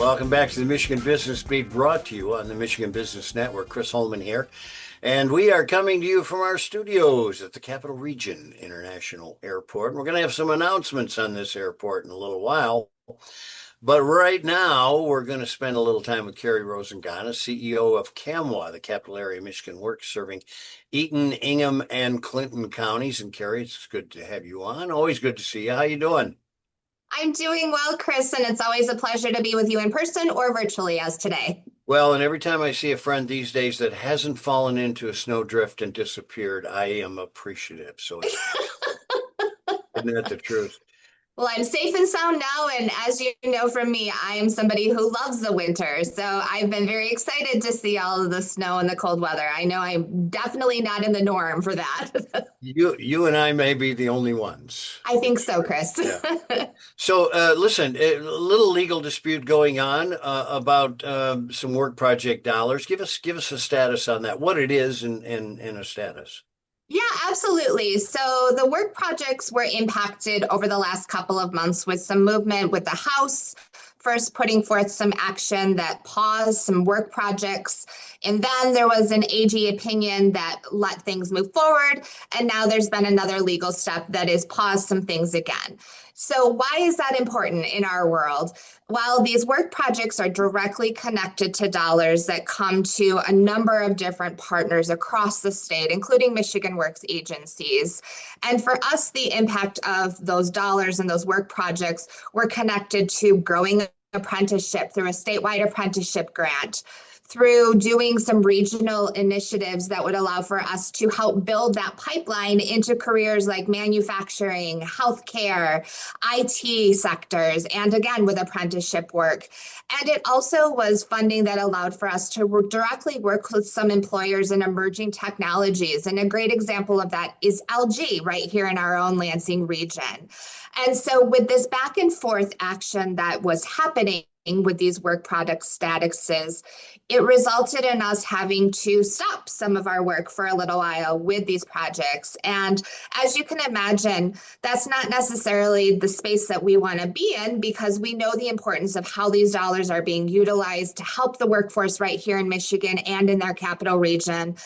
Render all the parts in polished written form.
Welcome back to the Michigan Business Beat, brought to you on the Michigan Business Network. Chris Holman here, and we are coming to you from our studios at the Capital Region International Airport. We're going to have some announcements on this airport in a little while, but right now we're going to spend a little time with Carrie Rosingana, CEO of CAMW, the Capital Area Michigan Works, serving Eaton, Ingham, and Clinton counties. And Carrie, it's good to have you on. Always good to see you. How you doing? I'm doing well, Chris, and it's always a pleasure to be with you in person or virtually as today. Well, and every time I see a friend these days that hasn't fallen into a snowdrift and disappeared, I am appreciative. So it's, isn't that the truth? Well, I'm safe and sound now, and as you know from me, I am somebody who loves the winter. So I've been very excited to see all of the snow and the cold weather. I know I'm definitely not in the norm for that. You and I may be the only ones. I think so, Chris. Yeah. So listen, a little legal dispute going on about some work project dollars. Give us a status on that. What it is and a status. Yeah, absolutely. So the work projects were impacted over the last couple of months with some movement with the House, first putting forth some action that paused some work projects. And then there was an AG opinion that let things move forward. And now there's been another legal step that is paused some things again. So why is that important in our world? While these work projects are directly connected to dollars that come to a number of different partners across the state, including Michigan Works agencies. And for us, the impact of those dollars and those work projects were connected to growing apprenticeship through a statewide apprenticeship grant, through doing some regional initiatives that would allow for us to help build that pipeline into careers like manufacturing, healthcare, IT sectors, and again, with apprenticeship work. And it also was funding that allowed for us to directly work with some employers in emerging technologies. And a great example of that is LG right here in our own Lansing region. And so with this back and forth action that was happening with these work product statuses, it resulted in us having to stop some of our work for a little while with these projects. And as you can imagine, that's not necessarily the space that we want to be in, because we know the importance of how these dollars are being utilized to help the workforce right here in Michigan and in their capital region.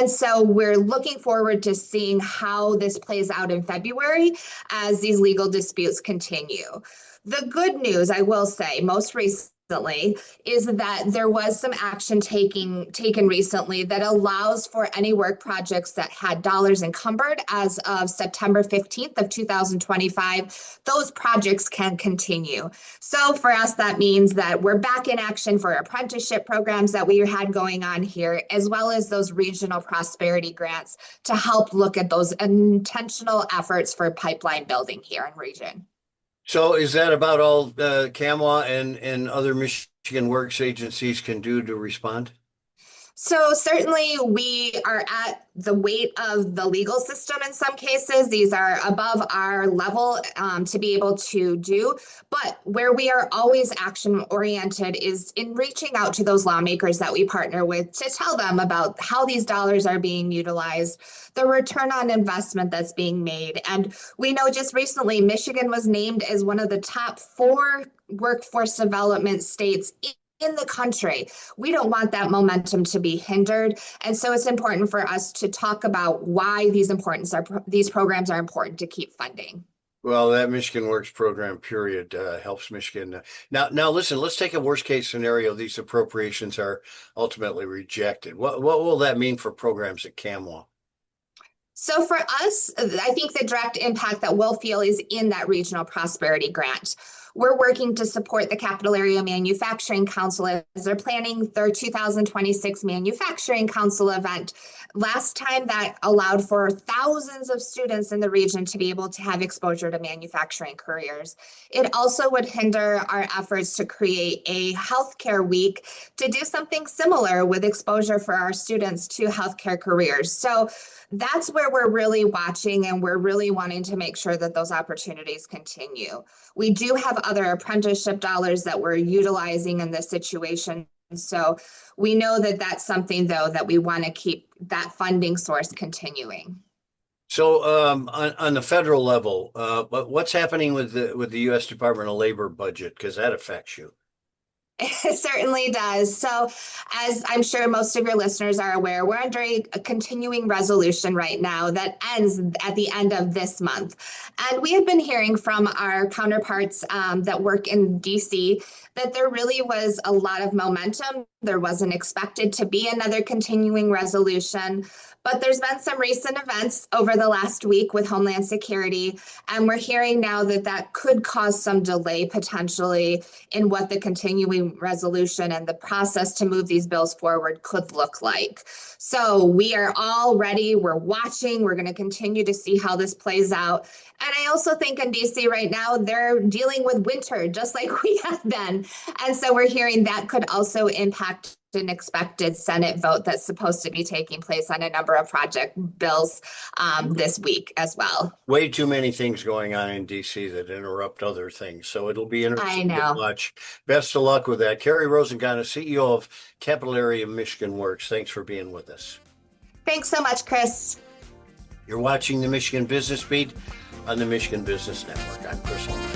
And so we're looking forward to seeing how this plays out in February as these legal disputes continue. The good news, I will say, most recently, is that there was some action taken recently that allows for any work projects that had dollars encumbered as of September 15th of 2025, those projects can continue. So for us, that means that we're back in action for apprenticeship programs that we had going on here, as well as those regional prosperity grants to help look at those intentional efforts for pipeline building here in region. So is that about all CAMWA and other Michigan Works agencies can do to respond? So certainly we are at the weight of the legal system in some cases. These are above our level to be able to do. But where we are always action oriented is in reaching out to those lawmakers that we partner with to tell them about how these dollars are being utilized, the return on investment that's being made. And we know just recently, Michigan was named as one of the top 4 workforce development states in the country. We don't want that momentum to be hindered. And so it's important for us to talk about why these programs are important to keep funding. Well, that Michigan Works program period helps Michigan. Now, listen. Let's take a worst case scenario. These appropriations are ultimately rejected. What will that mean for programs at CAMWA? So for us, I think the direct impact that we'll feel is in that regional prosperity grant. We're working to support the Capital Area Manufacturing Council as they're planning their 2026 Manufacturing Council event. Last time that allowed for thousands of students in the region to be able to have exposure to manufacturing careers. It also would hinder our efforts to create a healthcare week to do something similar with exposure for our students to healthcare careers. So that's where we're really watching, and we're really wanting to make sure that those opportunities continue. We do have other apprenticeship dollars that we're utilizing in this situation. So we know that that's something, though, that we want to keep that funding source continuing. So on the federal level, what's happening with the U.S. Department of Labor budget? Because that affects you. It certainly does. So, as I'm sure most of your listeners are aware, we're under a continuing resolution right now that ends at the end of this month. And we have been hearing from our counterparts that work in DC that there really was a lot of momentum. There wasn't expected to be another continuing resolution. But there's been some recent events over the last week with Homeland Security, and we're hearing now that that could cause some delay potentially in what the continuing resolution and the process to move these bills forward could look like. So we are all ready. We're watching. We're going to continue to see how this plays out. And I also think in DC right now, they're dealing with winter just like we have been. And so we're hearing that could also impact an expected Senate vote that's supposed to be taking place on a number of project bills this week as well. Way too many things going on in DC that interrupt other things. So it'll be I interesting to know. watch. Best of luck with that. Carrie Rosingana, CEO of Capital Area Michigan Works. Thanks for being with us. Thanks so much, Chris. You're watching the Michigan Business Beat on the Michigan Business Network. I'm Chris Holman.